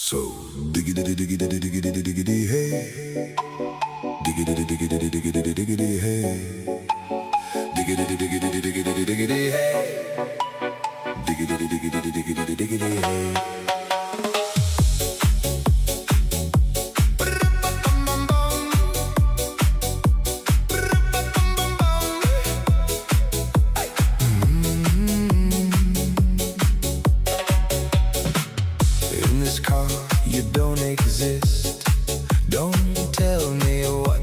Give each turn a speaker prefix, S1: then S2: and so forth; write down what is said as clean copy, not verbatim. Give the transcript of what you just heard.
S1: So diggity diggity diggity diggity hey, diggity diggity diggity diggity hey, diggity diggity diggity diggity hey, diggity diggity diggity diggity hey. In this car, you don't exist. Don't tell me what